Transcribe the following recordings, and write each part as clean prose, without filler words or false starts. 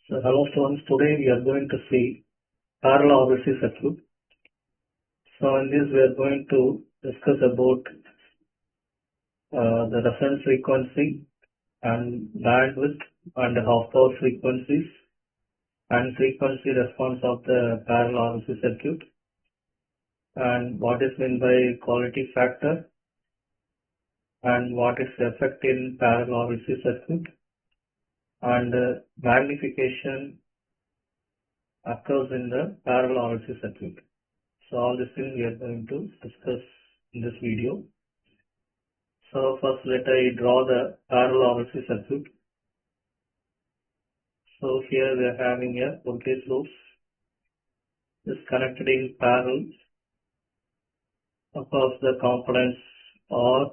So hello students, today we are going to see parallel RLC circuit. So in this we are going to discuss about the reference frequency and bandwidth and half power frequencies and frequency response of the parallel RLC circuit and what is meant by quality factor and what is the effect in parallel RLC circuit and magnification occurs in the parallel RLC circuit. So all these things we are going to discuss in this video. So first let I draw the parallel RLC circuit. So here we are having a voltage source is connected in parallel across the components R,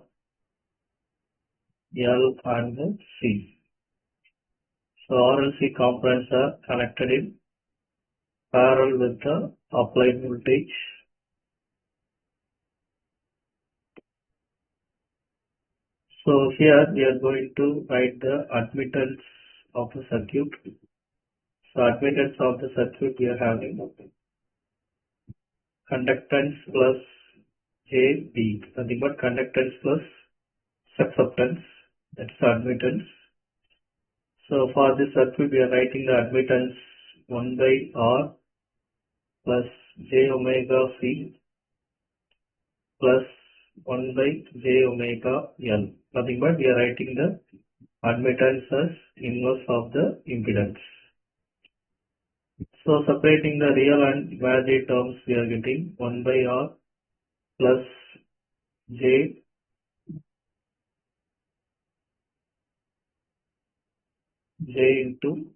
L and C. So RLC components are connected in parallel with the applied voltage. So here we are going to write the admittance of the circuit. So admittance of the circuit we are having conductance plus JB, nothing but conductance plus susceptance, that's admittance. So for this circuit we are writing the admittance 1 by R plus J omega C plus 1 by J omega L. Nothing but we are writing the admittance as inverse of the impedance. So separating the real and imaginary terms, we are getting 1 by R plus J into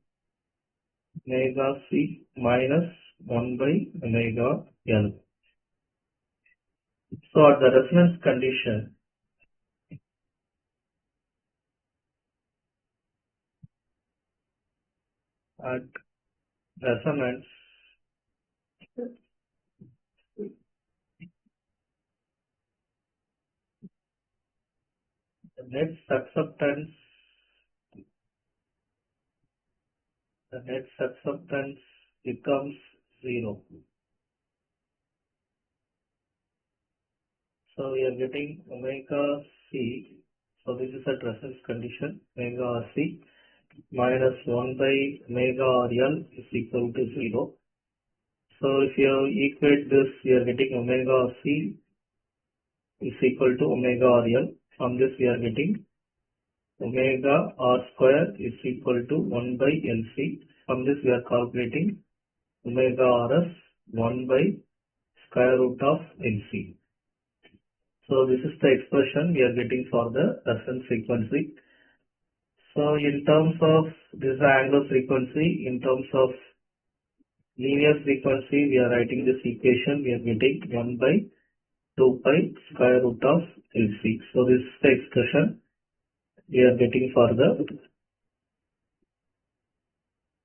omega C minus 1 by omega L. So at the resonance condition, at resonance, the net susceptance becomes 0. So we are getting omega C. So this is at resonance condition, omega C minus 1 by omega L is equal to 0. So if you equate this, we are getting omega C is equal to omega L. From this we are getting omega R square is equal to 1 by LC. From this we are calculating omega RS 1 by square root of LC. So this is the expression we are getting for the resonance frequency. So in terms of this angular frequency, in terms of linear frequency, we are writing this equation, we are getting 1 by 2 pi square root of LC. So this is the expression we are getting for the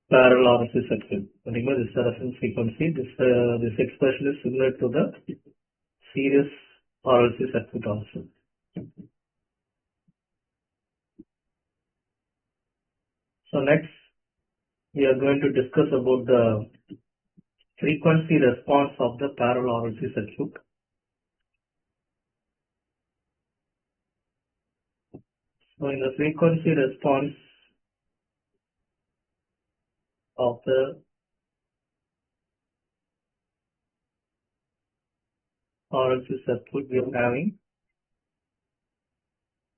parallel RLC circuit. Remember, this is the resonance frequency. This expression is similar to the series RLC circuit also. So next, we are going to discuss about the frequency response of the parallel RLC circuit. So in the frequency response of the RLC circuit, we are having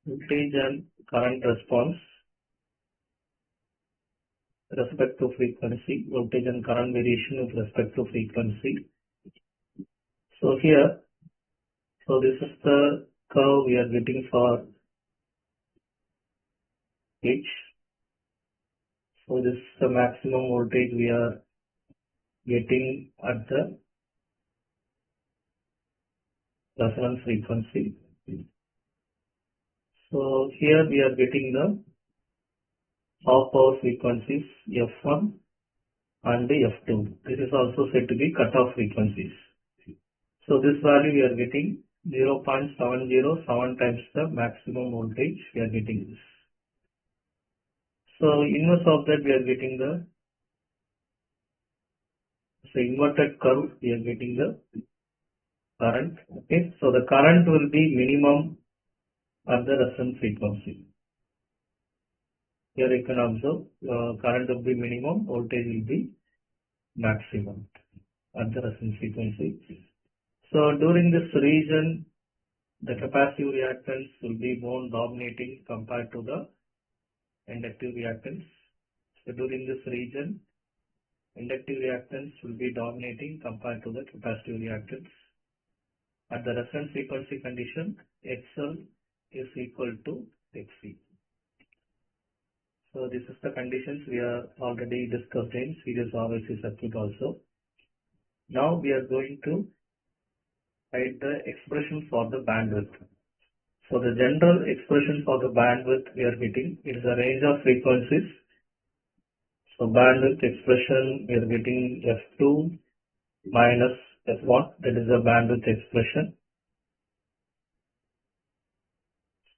voltage and current response with respect to frequency, voltage and current variation with respect to frequency. So here, so this is the curve we are getting for H. So this is the maximum voltage we are getting at the resonance frequency. So here we are getting the half power frequencies F1 and F2. This is also said to be cutoff frequencies. So this value we are getting 0.707 times the maximum voltage we are getting this. So inverse of that we are getting the it's an inverted curve, we are getting the current. Okay, so the current will be minimum at the resonance frequency. Here you can observe current will be minimum, voltage will be maximum at the resonance frequency. So during this region, the capacitive reactance will be more dominating compared to the inductive reactance. So during this region, inductive reactance will be dominating compared to the capacitive reactance. At the resonance frequency condition, XL is equal to XC. So this is the conditions we are already discussed in series RLC circuit also. Now we are going to write the expression for the bandwidth. So the general expression for the bandwidth we are getting, it is a range of frequencies. So bandwidth expression we are getting F2 minus F1, that is the bandwidth expression.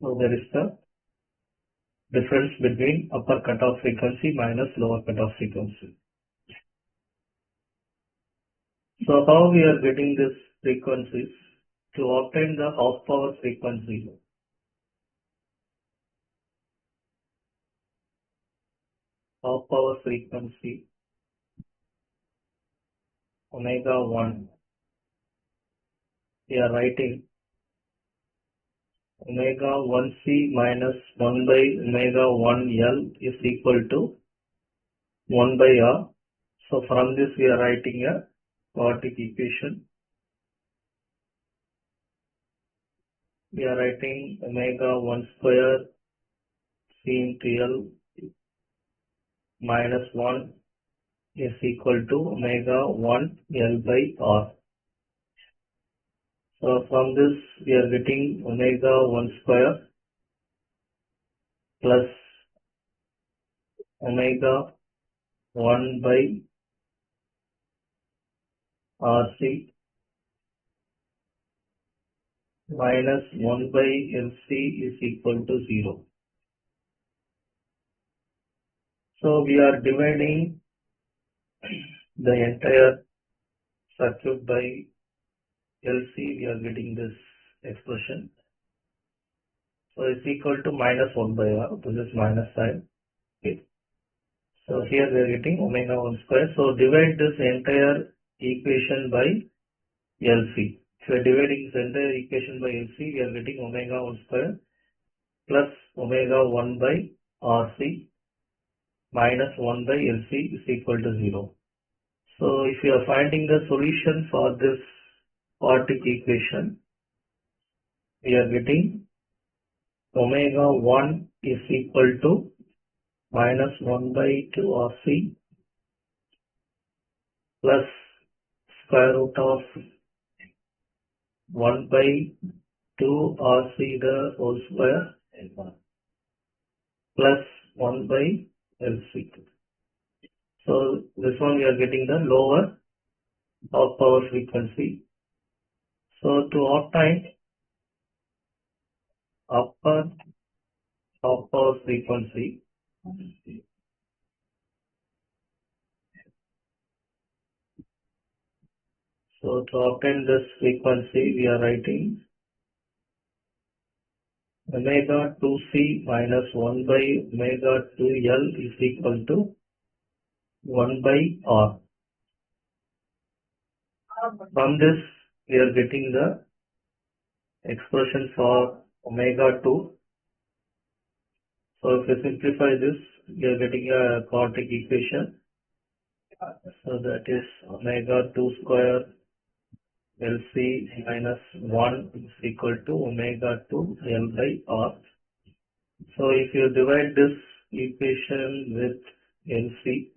So there is the difference between upper cutoff frequency minus lower cutoff frequency. So how we are getting this frequencies? To obtain the half power frequency, omega 1, we are writing omega 1C minus 1 by omega 1L is equal to 1 by R. So from this we are writing a quadratic equation. We are writing omega 1 square C into L minus 1 is equal to omega 1 L by R. So from this we are getting omega 1 square plus omega 1 by RC minus 1 by LC is equal to 0. So we are dividing the entire circuit by LC, we are getting this expression. So it's equal to minus 1 by R, this is minus sign. Okay. So here we are getting omega 1 square. So divide this entire equation by LC. If we are dividing this entire equation by LC, we are getting omega 1 square plus omega 1 by RC minus 1 by LC is equal to 0. So if you are finding the solution for this quadratic equation, we are getting omega 1 is equal to minus 1 by 2 RC plus square root of 1 by 2 RC the whole square plus 1 by LC. So this one we are getting the lower half power frequency. So to obtain upper half power frequency, so to obtain this frequency, we are writing omega 2C minus 1 by omega 2L is equal to 1 by R. From this, we are getting the expression for omega 2. So if we simplify this, we are getting a quadratic equation. So that is omega 2 square LC minus 1 is equal to omega 2 L by R. So if you divide this equation with LC,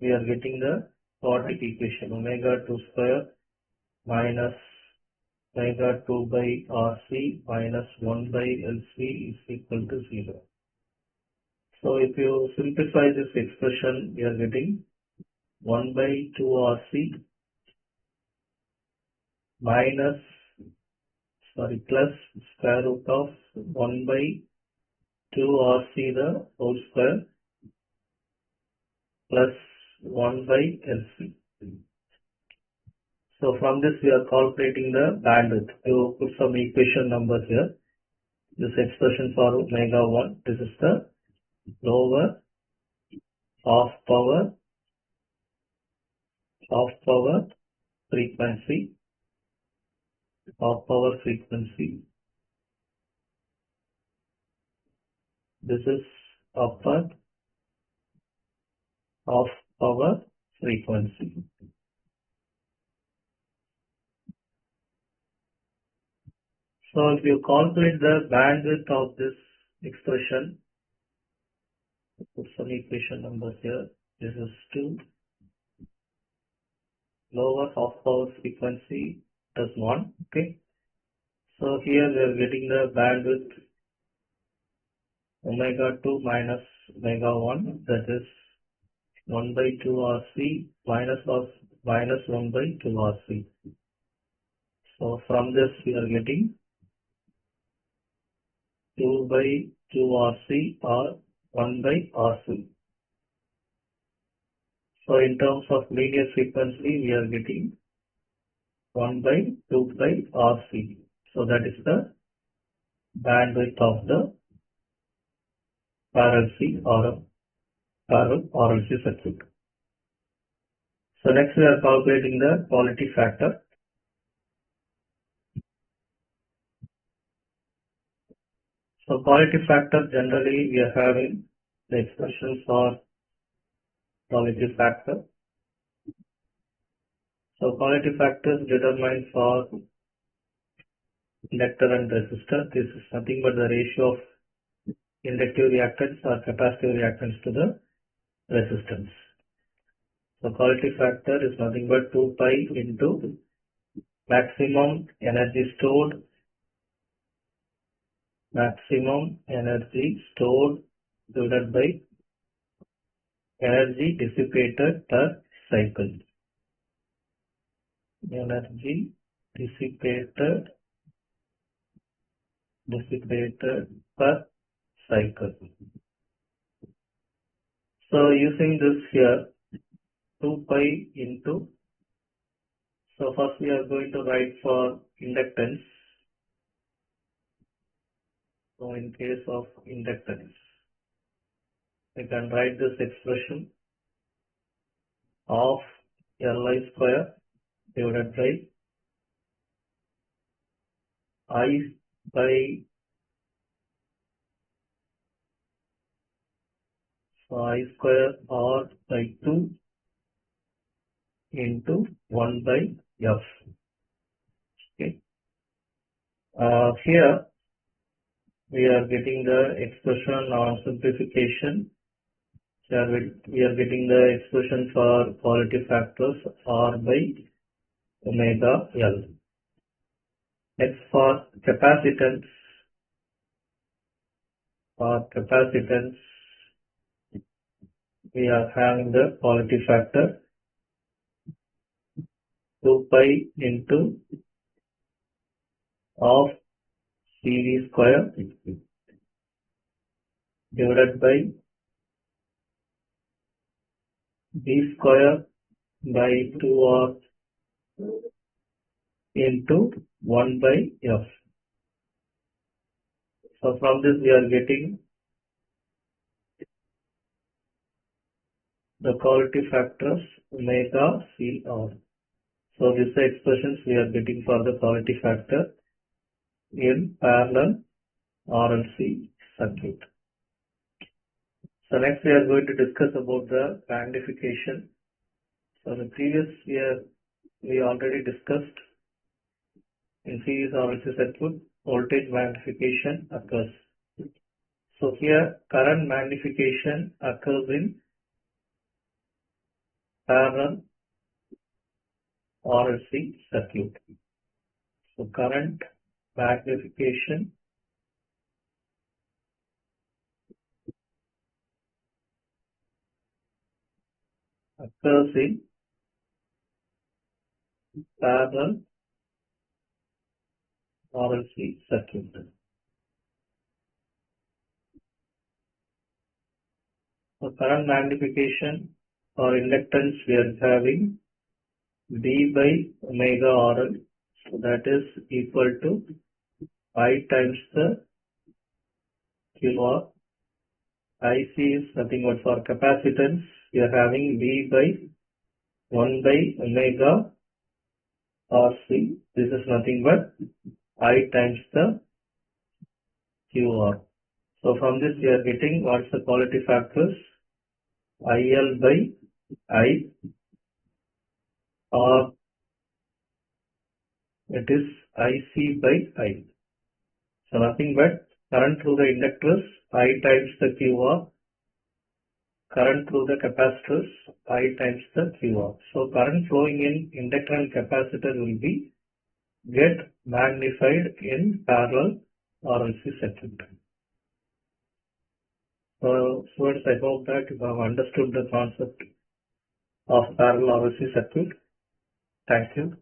we are getting the quadratic equation omega 2 square minus omega 2 by RC minus 1 by LC is equal to 0. So if you simplify this expression, we are getting 1 by 2 RC plus square root of 1 by 2 RC the whole square plus 1 by LC. So from this we are calculating the bandwidth. You put some equation numbers here. This expression for omega 1, this is the lower half power frequency, half power frequency. This is upper half power frequency. So if you calculate the bandwidth of this expression, put some equation numbers here. This is 2 lower half power frequency plus 1. Okay. So here we are getting the bandwidth omega 2 minus omega 1, that is 1 by 2 RC minus 1 by 2 RC. So from this we are getting 2 by 2 RC or 1 by RC. So in terms of linear frequency, we are getting 1 by 2 by RC. So that is the bandwidth of the RLC or parallel RLC circuit. So next we are calculating the quality factor. So quality factor, generally we are having the expression for quality factor. So quality factor is determined for inductor and resistor. This is nothing but the ratio of inductive reactance or capacitive reactance to the resistance. So quality factor is nothing but 2 pi into maximum energy stored divided by energy dissipated per cycle. Energy dissipated per cycle. So using this here, 2 pi into, so first we are going to write for inductance. So in case of inductance, we can write this expression of Li square divided by I square R by 2 into 1 by F. Okay. Here we are getting the expression on simplification. Here we are getting the expression for quality factors R by omega L. Next for capacitance, we are having the quality factor 2 pi into of CV square divided by B square by 2R into 1 by F. So from this we are getting the quality factors omega CR. So these are expressions we are getting for the quality factor in parallel RLC circuit. So next we are going to discuss about the magnification. So the previous year we already discussed in series RLC circuit voltage magnification occurs. So here current magnification occurs in parallel RLC circuit. So current magnification occurs in parallel RLC circuit. So current magnification or inductance we are having V by omega RL, so that is equal to I times the QR. IC is nothing but for capacitance. We are having V by 1 by omega RC. This is nothing but I times the QR. So from this we are getting what's the quality factors? IL by I, or it is IC by I. So nothing but current through the inductors I times the QR, current through the capacitors I times the QR. So current flowing in inductor and capacitor will be get magnified in parallel RLC circuit. So students, I hope that you have understood the concept of parallel RLC circuit. Thank you.